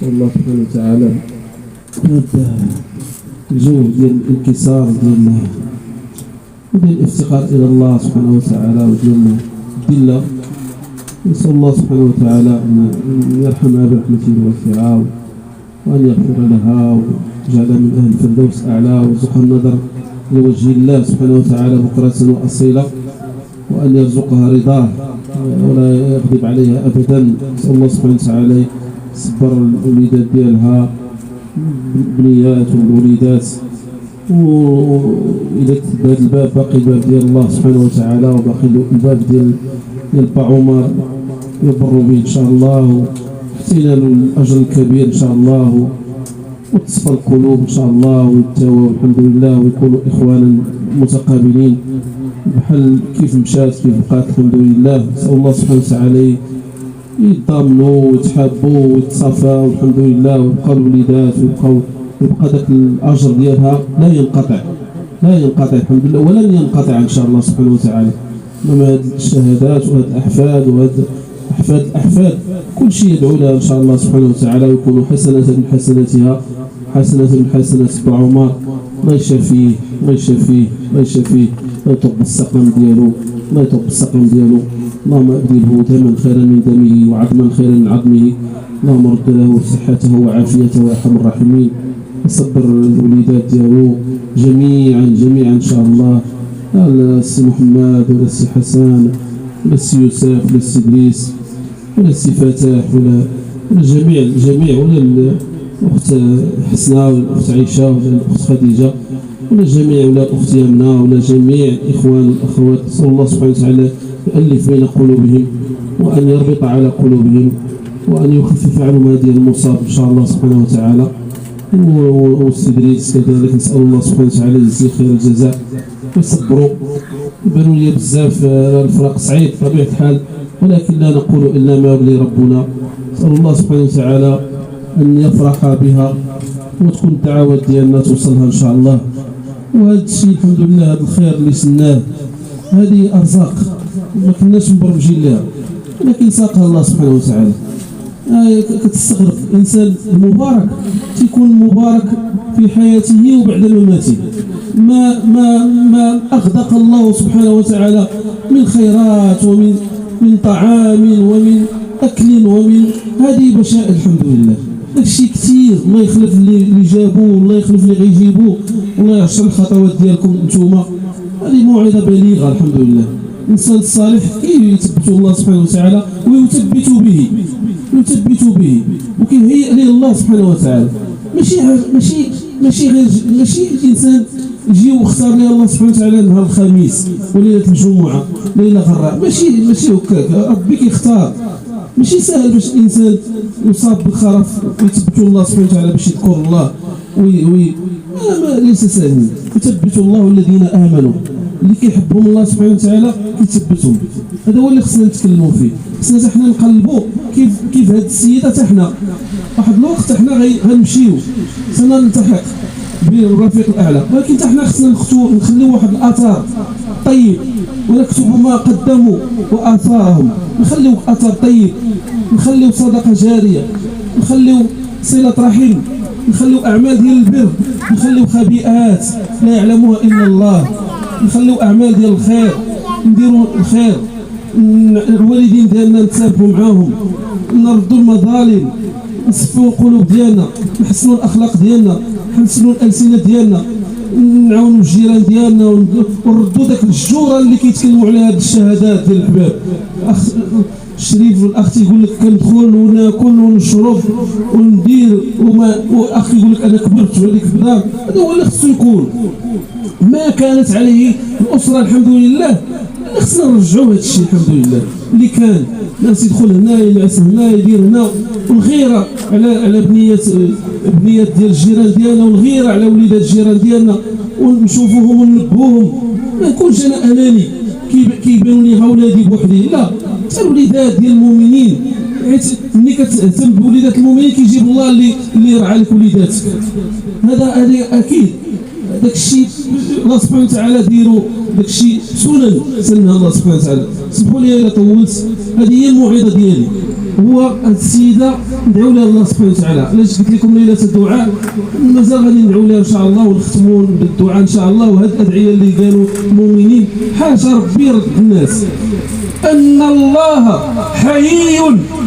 الله سبحانه وتعالى هذا الجو ديال الانكسار ديال الافتقار الى الله سبحانه وتعالى وديال الذله. نسال الله سبحانه وتعالى ان يرحمها برحمته الواسعه وان يغفر لها ويجعلها من اهل الفردوس الاعلى ويرزقها النظر لوجه الله سبحانه وتعالى بكره واصيله وان يرزقها رضاه ولا يغضب عليها ابدا. نسال الله سبحانه وتعالى صبر الوليدات ديالها البنيات والوليدات. وإذا بهذا الباب باقي الباب ديال الله سبحانه وتعالى وباقي الباب ديال با عمر يبر به إن شاء الله واحتلال الأجر الكبير إن شاء الله وتصفى القلوب إن شاء الله ويتواو الحمد لله ويكونوا إخوانا متقابلين بحال كيف مشات كيف بقات الحمد لله. نسأل الله سبحانه وتعالى يتضامنوا ويتحابوا ويتصافوا والحمد لله ويبقاو الوليدات ويبقى ذاك الاجر ديالها لا ينقطع الحمد لله ولن ينقطع ان شاء الله سبحانه وتعالى. انما هذه الشهادات وهذه الاحفاد وهذه الاحفاد كل شيء يدعو لها ان شاء الله سبحانه وتعالى ويكون حسنه من حسناتها حسنه من حسنات با عمر. الله يشافيه الله يشافيه الله يشافيه الله يطب السقم ديالو الله يطب السقم ديالو. اللهم ابدله دما خيرا من دمه وعظما خيرا من عظمه. اللهم رد له صحته وعافيته يا ارحم الراحمين. وصبر الوليدات ديالو جميعا ان شاء الله. لا السي محمد ولا السي حسن ولا السي يوسف ولا السي ادريس ولا السي فتاح ولا الجميع ولا الاخت حسنه ولا الاخت عائشه ولا الاخت خديجه ولا الجميع ولا الاخت يمنى ولا جميع الاخوان والاخوات. نسال الله سبحانه وتعالى يؤلف بين قلوبهم وأن يربط على قلوبهم وأن يخفف عنهم هذه المصاب إن شاء الله سبحانه وتعالى. والسدريس كذلك نسأل الله سبحانه وتعالى يجزيه خير الجزاء ويصبروا. يبانوا لي بزاف الفراق صعيب بطبيعة الحال ولكن لا نقول إلا ما يرضي ربنا. نسأل الله سبحانه وتعالى أن يفرح بها وتكون الدعوات ديالنا توصلها إن شاء الله. وهذا الشيء الحمد لله هذا الخير اللي سناه هذه أرزاق ما كناش مبرمجين لها ولكن ساقها الله سبحانه وتعالى. كتستغرب الانسان المبارك تيكون مبارك في حياته وبعد مماته. ما اغدق الله سبحانه وتعالى من خيرات ومن طعام ومن اكل ومن هذه بشائر الحمد لله. داكشي كثير. الله يخلف اللي جابوه الله يخلف اللي غيجيبوه والله يعشر الخطوات ديالكم نتوما. هذه موعظه بليغه الحمد لله. الانسان الصالح يثبت الله سبحانه وتعالى ويثبت به وكيهيئ ليه الله سبحانه وتعالى. ماشي الانسان يجي ويختار ليه الله سبحانه وتعالى نهار الخميس وليله الجمعه ليله غراء. ماشي هكاك ربي كيختار. ماشي سهل باش الانسان يصاب بالخرف ويثبت الله سبحانه وتعالى باش يذكر الله ليس سهل. يثبت الله الذين امنوا اللي كيحبهم الله سبحانه وتعالى كيثبتهم. هذا هو اللي خصنا نتكلموا فيه. خصنا حنا نقلبوا كيف هاد السيده حتى حنا واحد الوقت حنا غنمشيو سنلتحق بالرفيق الاعلى ولكن حتى حنا خصنا نخليو واحد الاثار طيب ونكتبوا ما قدموا واثارهم. نخليو اثر طيب نخليو صدقه جاريه نخليو صله رحم نخليو اعمال ديال البر نخليو خبيئات لا يعلمها الا الله. نخليو اعمال ديال الخير نديروا الخير. الوالدين ديالنا نتسامحوا معاهم نردوا المظالم نصفوا القلوب ديالنا نحسنوا الاخلاق ديالنا نحسنوا الالسنه ديالنا نعاونوا الجيران ديالنا ونردوا داك الجوره اللي كيتكلموا على هذه الشهادات ديال الحباب. الشريف والاخ يقول لك كندخل وناكل ونشرب وندير واخ يقول لك انا كبرت وهذيك كبرات. هذا هو اللي خصو يكون. ما كانت عليه الاسره الحمد لله خصنا نرجعوا هذا الشيء الحمد لله اللي كان. الناس يدخل هنا ينعس هنا يدير هنا، والغيره على بنيات ديال الجيران ديالنا، والغيره على وليدات الجيران ديالنا، ونشوفوهم وننبهوهم. ما نكونش انا اناني كيبانوا لي ولادي بوحدي، لا، حتى الوليدات ديال المؤمنين، حيت ملي كتهتم بوليدات المؤمنين كيجيب الله اللي يرعى لك وليداتك. هذا اكيد. داك الشيء الله سبحانه وتعالى ديروا، داك الشيء سنها الله سبحانه وتعالى. سمحوا لي الا طولت، هذه هي الموعظه ديالي. هو السيده ندعو لها الله سبحانه وتعالى. علاش قلت لكم ليله الدعاء؟ مازال غادي ندعو لها ان شاء الله ونختموا بالدعاء ان شاء الله. وهذه الادعيه اللي قالوا المؤمنين حاشا ربي يرد الناس. ان الله حيي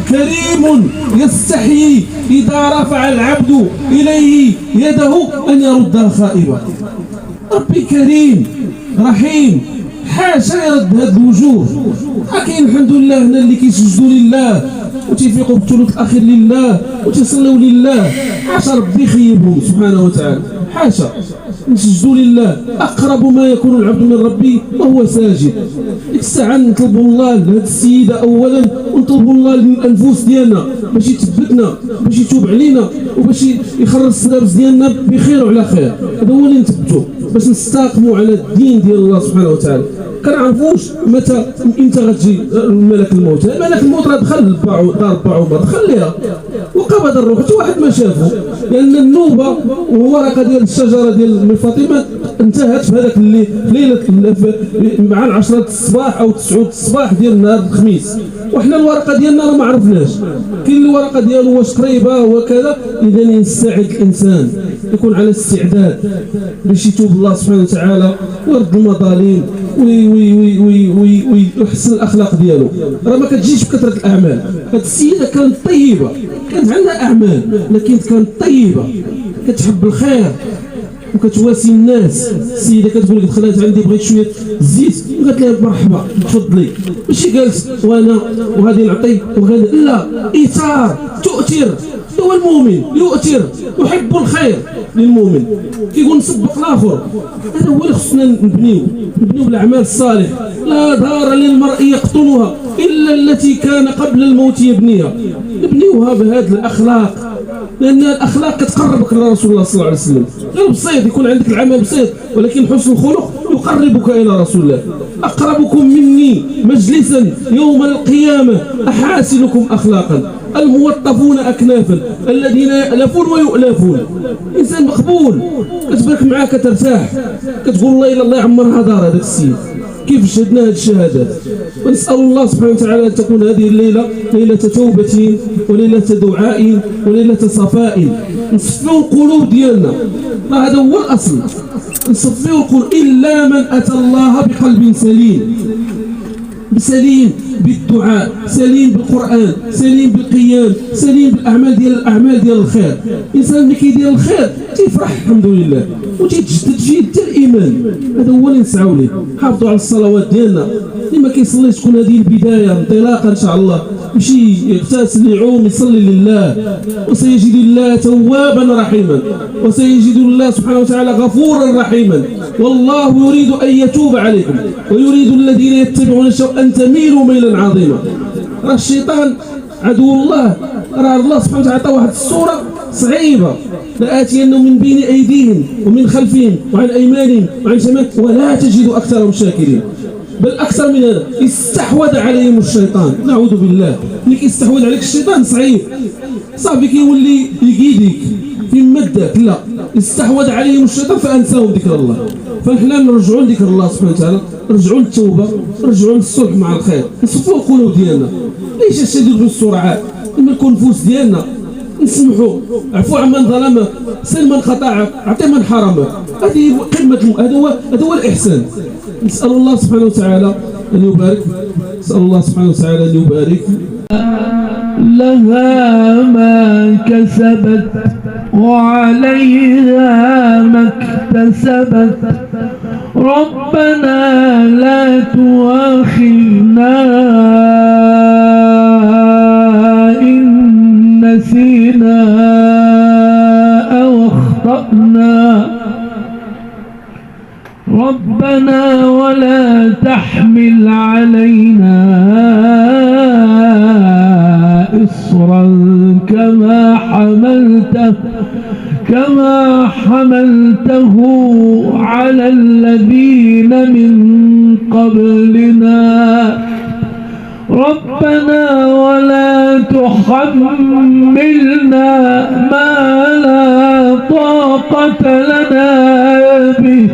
كريم يستحيي اذا رفع العبد اليه يده ان يردها خائبه. ربي كريم رحيم، حاشا يرد هذه الوجوه. كاين الحمد لله هنا اللي كيسجدوا لله وتيفيقوا بالثلث الاخير لله وتيصلوا لله، حاشا ربي يخيبهم سبحانه وتعالى، حاشا. نسجدوا لله. اقرب ما يكون العبد من ربي وهو ساجد. ديك الساعه نطلبوا الله لهذه السيده اولا، ونطلبوا الله للانفس ديالنا باش يثبتنا، باش يتوب علينا، وباش يخرج السلابس ديالنا بخير وعلى خير. هذا هو اللي نثبتوا باش نستقيموا على الدين ديال الله سبحانه وتعالى. كنعرفوش امتى غتجي ملك الموت. ملك الموت راه دخل دار با عمر، دخل ليها وقبض الروح، حتى واحد ما شافه، لان النوبه وورقه ديال الشجره ديال فاطمه انتهت في هذاك الليل، ليله مع 10 الصباح او 9 الصباح ديال نهار الخميس. وحنا الورقه ديالنا راه ما عرفناش، كاين الورقه ديالو واش قريبه وكذا. اذا يستعد الانسان، يكون على استعداد باش يتوب الله سبحانه وتعالى ويرد المظالم ويحسن الاخلاق ديالو. راه ما كتجيش بكثره الاعمال. هذه السيده كانت طيبه، كانت عندها اعمال لكن كانت طيبه، كتحب الخير وكتواسي الناس. السيده كتقول لك دخلت عندي بغيت شويه الزيت، قالت لها مرحبا تفضلي، ماشي قالت وانا وغادي نعطي وغادي، لا، ايثار، تؤثر. هو المؤمن يؤثر، يحب الخير للمؤمن، كيقول نسبق الاخر. هذا هو اللي خصنا نبنيو بالاعمال الصالحه. لا دار للمرء يقطنها الا التي كان قبل الموت يبنيها. نبنيوها بهذه الاخلاق، لان الاخلاق كتقربك لرسول الله صلى الله عليه وسلم. غير بسيط يكون عندك العمل بسيط، ولكن حسن الخلق يقربك الى رسول الله. اقربكم مني مجلسا يوم القيامه احاسنكم اخلاقا، الموطفون اكنافا، الذين يألفون ويؤلفون. انسان مقبول، كتبارك معاه كترتاح، كتقول الله الا الله يعمرها دار هذاك السيد. كيف شهدنا هذه الشهادات. ونسأل الله سبحانه وتعالى أن تكون هذه الليلة ليلة توبة وليلة دعاء وليلة صفاء. نصفيو القلوب ديالنا، هذا هو الأصل. نصفيو القلوب، إلا من أتى الله بقلب سليم بالدعاء، سليم بالقرآن، سليم بالقيام، سليم بالأعمال ديال الخير. الإنسان اللي كيدير الخير تيفرح الحمد لله وتيتجدد فيه حتى الإيمان. هذا هو اللي نسعوا ليه. حافظوا على الصلوات ديالنا، اللي ما كيصليش تكون هذه البداية انطلاقا إن شاء الله، يمشي يغتسل يعوم يصلي لله، وسيجد الله توابا رحيما، وسيجد الله سبحانه وتعالى غفورا رحيما. والله يريد أن يتوب عليكم ويريد الذين يتبعون الشهوات أن تميلوا ميلا عظيما. راه الشيطان عدو الله، راه الله سبحانه وتعالى عطى واحد الصورة صعيبة، لآتينهم من بين أيديهم ومن خلفهم وعن أيمانهم وعن شمالهم ولا تجد أكثرهم شاكرين. بل أكثر من هذا، استحوذ عليهم الشيطان، نعوذ بالله. ملي كيستحوذ عليك الشيطان صعيب، صافي كيولي يقيدك في مدك. لا، استحوذ عليهم الشيطان فأنساهم ذكر الله. فنحنا نرجعوا لذكر الله سبحانه وتعالى، نرجعوا للتوبة، نرجعوا للصلح مع الخير، نصفوا القلوب ديالنا. ليش الشديد بالسرعات؟ نملكوا النفوس ديالنا، نسمحوا، عفوا عمن ظلمك، سل من خطاك، اعطي من حرمك. هذه قمة، هذا هو الإحسان. نسأل الله سبحانه وتعالى أن يبارك، نسأل الله سبحانه وتعالى أن يبارك. لها ما كسبت وعليها ما اكتسبت، ربنا لا تؤاخذنا إن نسينا أو أخطأنا، ربنا ولا تحمل إصرا كما حملته على الذين من قبلنا ربنا ولا تحملنا ما لا طاقة لنا به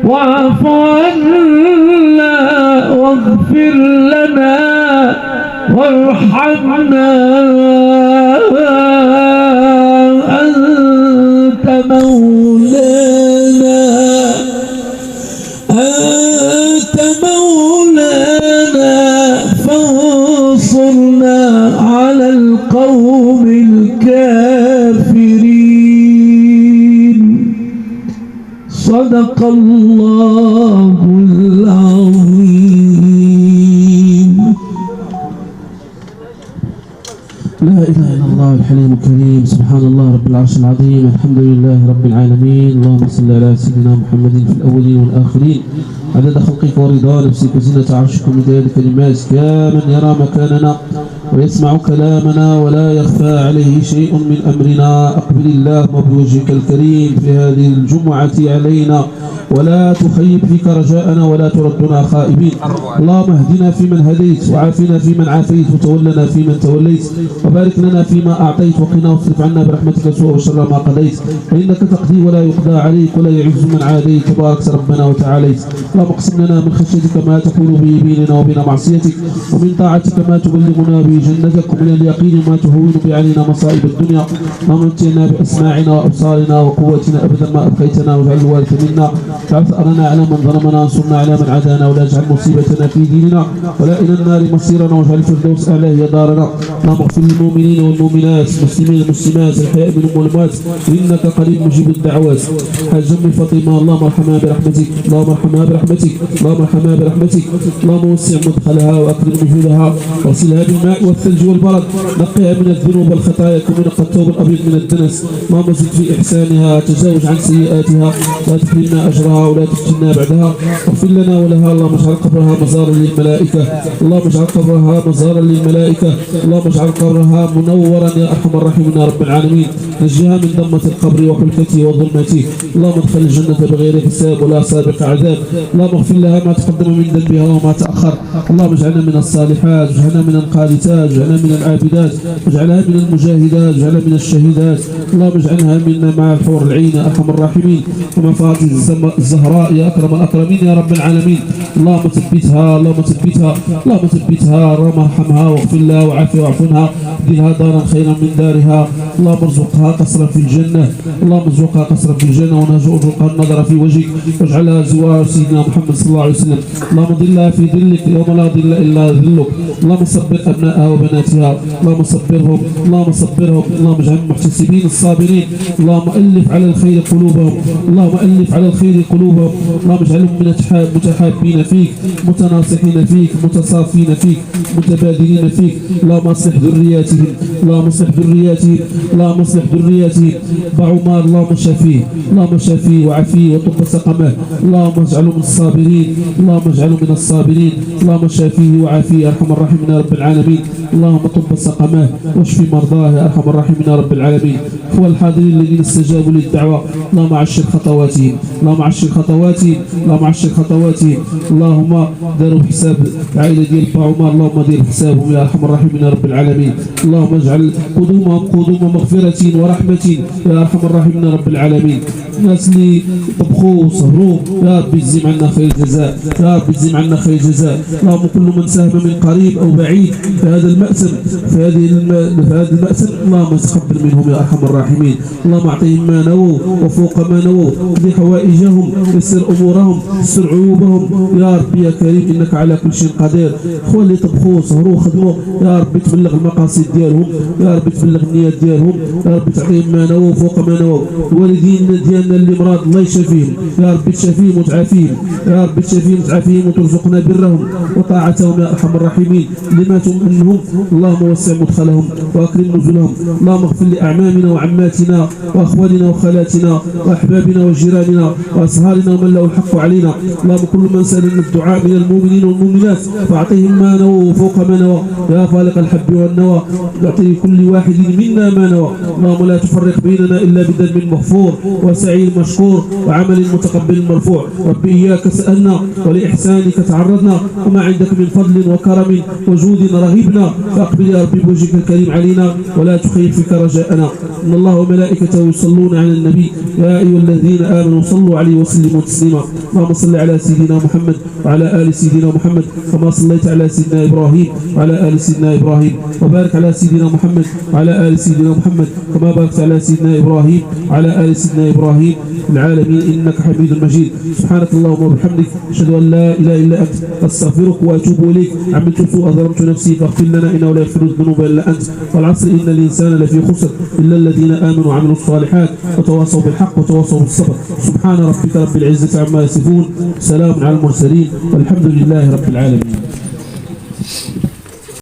واعف عنا واغفر لنا وارحمنا أنت مولانا فانصرنا على القوم الكافرين صدق الله العظيم. لا إله إلا الله الحليم الكريم سبحان الله رب العرش العظيم الحمد لله رب العالمين اللهم صل على سيدنا محمد في الأولين والآخرين عدد خلقك ورضا نفسك وزنة عرشك ومداد كلماتك يا من يرى مكاننا ويسمع كلامنا ولا يخفى عليه شيء من أمرنا أقبل اللهم بوجهك الكريم في هذه الجمعة علينا ولا تخيب فيك رجاءنا ولا تردنا خائبين. اللهم اهدنا فيمن هديت وعافنا فيمن عافيت وتولنا فيمن توليت وبارك لنا فيما أعطيت وقنا واصرف عنا برحمتك سوء وشر ما قضيت فإنك تقضي ولا يقضى عليك ولا يعز من عاديت تبارك ربنا وتعاليت. اللهم اقسم لنا من خشيتك ما تحول به بيننا وبين معصيتك ومن طاعتك ما تبلغنا به جنتك ومن اليقين ما تهون به علينا مصائب الدنيا. اللهم امتعنا بأسماعنا وأبصارنا وقوتنا أبدا ما أبقيتنا واجعل الوارث منا واجعل ثأرنا على من ظلمنا وانصرنا على من عادانا ولا تجعل مصيبتنا في ديننا ولا إلى النار مصيرنا واجعل الفردوس أعلى هي دارنا. اللهم اغفر للمؤمنين والمؤمنات المسلمين والمسلمات الحياء منهم والأموات إنك قريب مجيب الدعوات. حاج أم فاطمة اللهم ارحمها برحمتك اللهم ارحمها برحمتك اللهم ارحمها برحمتك اللهم وسع مدخلها وأكرم نزولها واغسلها بالماء والثلج والبرد نقها من الذنوب والخطايا كما نقى الثوب الأبيض من الدنس. اللهم زد في إحسانها تجاوز عن سيئاتها لا تحرمنا أجرها ولا تفتنا بعدها اغفر لنا ولها. اللهم اجعل قبرها مزارا للملائكة اللهم اجعل قبرها مزارا للملائكة اللهم اجعل قبرها منورا يا أرحم الراحمين يا رب العالمين. نجيها من ضمة القبر وحلكته وظلمته. اللهم ادخل الجنة بغير حساب ولا سابق عذاب. اللهم اغفر لها ما تقدم من ذنبها وما تأخر. اللهم اجعلنا من الصالحات واجعلنا من القانتات واجعلنا من العابدات واجعلها من المجاهدات واجعلها من الشهيدات. اللهم اجعلها منا مع الحور العين يا أرحم الراحمين ومع فاطمة الزهراء يا أكرم الأكرمين يا رب العالمين. اللهم ثبتها اللهم ثبتها اللهم ثبتها اللهم ارحمها واغفر لها وعافها واعف عنها ادخلها دارا خيرا من دارها. اللهم ارزقها قصرا في الجنة اللهم ارزقها قصرا في الجنة ونرزقها النظر في وجهك واجعلها زوار سيدنا محمد صلى الله عليه وسلم. اللهم ظلها في ظلك يوم لا ظل إلا ظلك. اللهم صبر أبنائها وبناتها اللهم صبرهم اللهم صبرهم اللهم اجعلهم محتسبين الصابرين. اللهم ألف على الخير قلوبهم اللهم ألف على الخير قلوبهم. اللهم اجعلهم من متحابين فيك متناصحين فيك متصافين فيك متبادلين فيك. اللهم اصلح ذرياتهم اللهم اصلح ذرياتهم اللهم اصلح ذرياتهم. بعمر اللهم شفيه اللهم شفيه وعافيه وطب سقمه. اللهم اجعله من الصابرين اللهم اجعله من الصابرين. اللهم شفيه وعافيه يا ارحم الراحمين يا رب العالمين. اللهم طب سقمه واشفي مرضاه يا ارحم الراحمين يا رب العالمين. هو الحاضرين الذين استجابوا للدعوه اللهم عشر خطواتهم اللهم عشر خطواتهم اللهم عشر خطواتهم. اللهم داروا حساب العائله ديال با عمر اللهم دير حسابهم يا ارحم الراحمين يا رب العالمين. اللهم اجعل قدومهم قدوم مغفرة ورحمة يا ارحم الراحمين يا رب العالمين. الناس اللي طبخوا وصبروا يا رب يجزم عنا خير الجزاء يا رب يجزم عنا خير الجزاء. اللهم كل من ساهم من قريب او بعيد في هذا المأسم في هذا المأسم اللهم تقبل منهم يا ارحم الراحمين. اللهم اعطيهم ما نووا وفوق ما نووا اقضي حوائجهم يسر امورهم يسر عيوبهم يا رب يا كريم انك على كل شيء قدير. اخوان اللي طبخوا وسهروا وخدموا يا رب تبلغ المقاصد ديالهم يا رب تبلغ النيات ديالهم يا رب تعطيهم ما نووا فوق ما نووا. الوالدين ديالنا اللي مرض الله يشافيهم يا رب تشافيهم وتعافيهم، يا رب تشافيهم وتعافيهم وترزقنا برهم وطاعتهم يا أرحم الراحمين. لماتوا منهم اللهم وسع مدخلهم وأكرم نزلهم. اللهم اغفر لأعمامنا وعماتنا وأخواننا وخالاتنا وأحبابنا وجيراننا وأصهارنا ومن له الحق علينا. اللهم كل من سألنا الدعاء من المؤمنين والمؤمنات فأعطيهم ما نووا وفوق ما نوى يا فالق الحب والنوى، أعطي كل واحد منا ما نوى. اللهم لا تفرق بيننا إلا بذنب مغفور وسعي مشكور وعمل متقبل مرفوع. رب إياك سألنا ولإحسانك تعرضنا، وما عندك من فضل وكرم وجود رغبنا، فأقبل يا رب بوجهك الكريم علينا ولا تخيب فيك رجاءنا. إن الله وملائكته يصلون على النبي يا أيها الذين آمنوا صلوا عليه وسلموا تسليما. اللهم صل على سيدنا محمد وعلى آل سيدنا محمد كما صليت على سيدنا إبراهيم وعلى آل سيدنا إبراهيم، وبارك على سيدنا محمد وعلى آل سيدنا محمد كما باركت على سيدنا إبراهيم وعلى آل سيدنا إبراهيم في العالمين إنك حميد مجيد. سبحانك اللهم وبحمدك أشهد أن لا إله إلا أنت أستغفرك وأتوب إليك. عملت سوء ظلمت نفسي فاغفر لنا إنه لا يغفر الذنوب إلا أنت. والعصر إن الإنسان لفي خسر إلا الذين آمنوا وعملوا الصالحات وتواصوا بالحق وتواصوا بالصبر. سبحان ربك رب العزة عما يصفون، سلام على المرسلين والحمد لله رب العالمين.